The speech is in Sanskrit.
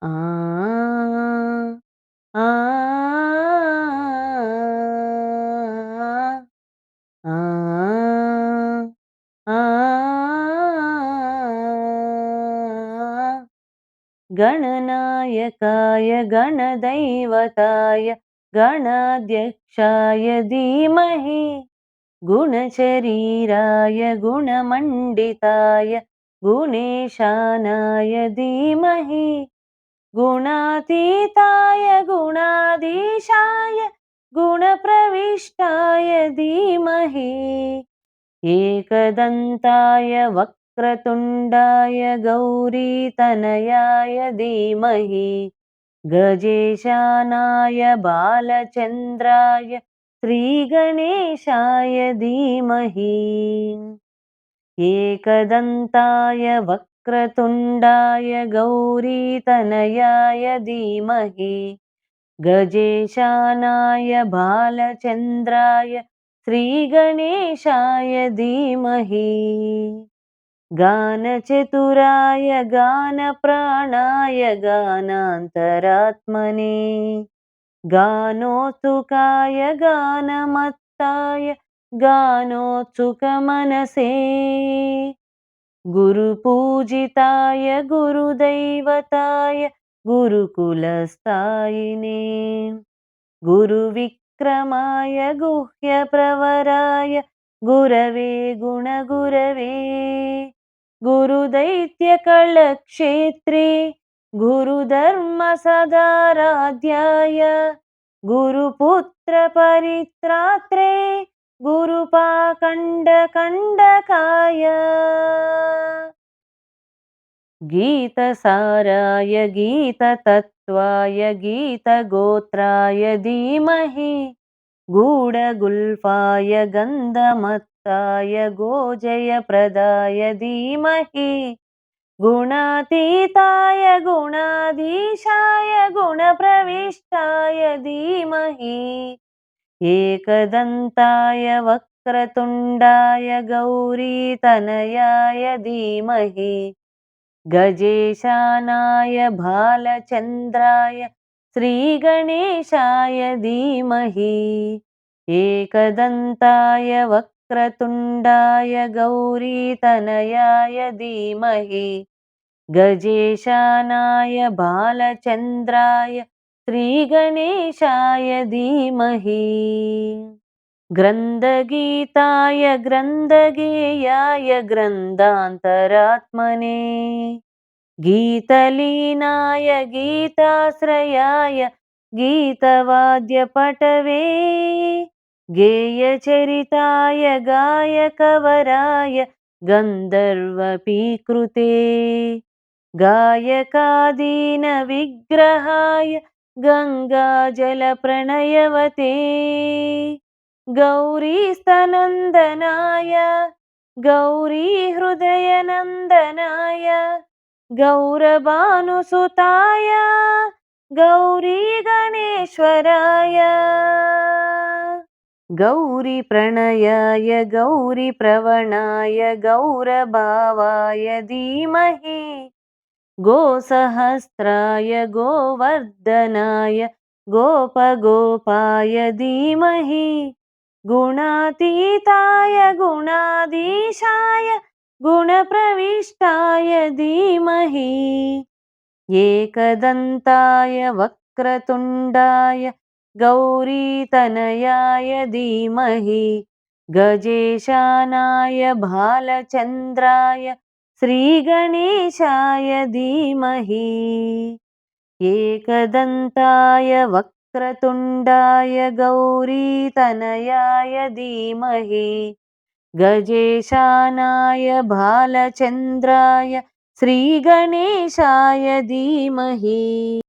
आ आ आ गणनायकाय गणदैवताय गणाध्यक्षाय धीमहि गुणशरीराय गुणमण्डिताय गुणेशानाय धीमहि गुणातीताय गुणाधीशाय गुणप्रविष्टाय धीमहि एकदन्ताय वक्रतुण्डाय गौरीतनयाय धीमहि गजेशानाय बालचन्द्राय श्रीगणेशाय धीमहि एकदन्ताय वक्रतुण्डाय गौरीतनयाय धीमहि गजेशानाय बालचन्द्राय श्रीगणेशाय धीमहि गानचतुराय गानप्राणाय गानान्तरात्मने गानोत्सुकाय गानमत्ताय गानोत्सुकमनसे गुरुपूजिताय गुरुदैवताय गुरुकुलस्थायिने गुरुविक्रमाय गुह्यप्रवराय गुरवे गुणगुरवे गुरुदैत्यकलक्षेत्रे गुरुधर्मसदाराध्याय गुरुपुत्रपरित्रात्रे गुरुपाखण्डकण्डकाय गीतसाराय गीततत्त्वाय गीतगोत्राय धीमहि गूढगुल्फाय गन्धमत्ताय गोजयप्रदाय धीमहि गुणातीताय गुणाधीशाय गुणप्रविष्टाय धीमहि एकदन्ताय वक्रतुण्डाय गौरीतनयाय धीमहि गजेशानाय भालचन्द्राय श्रीगणेशाय धीमहि एकदन्ताय वक्रतुण्डाय गौरीतनयाय धीमहि गजेशानाय बालचन्द्राय श्रीगणेशाय धीमहि ग्रन्थगीताय ग्रन्थगेयाय ग्रन्थान्तरात्मने गीतलीनाय गीताश्रयाय गीतवाद्यपटवे गेयचरिताय गायकवराय गन्धर्वपीकृते गायकादीनविग्रहाय गङ्गाजलप्रणयवते गौरीस्तनन्दनाय गौरीहृदयनन्दनाय गौरभानुसुताय गौरीगणेश्वराय गौरीप्रणयाय गौरीप्रवणाय गौरभावाय धीमहि गोसहस्राय गोवर्धनाय गोपगोपाय धीमहि गुणातीताय गुणाधीशाय गुणप्रविष्टाय धीमहि एकदन्ताय वक्रतुण्डाय गौरीतनयाय धीमहि गजेशानाय भालचन्द्राय श्रीगणेशाय धीमहि एकदन्ताय वक्रतुण्डाय गौरीतनयाय धीमहि गजेशानाय भालचन्द्राय श्रीगणेशाय धीमहि।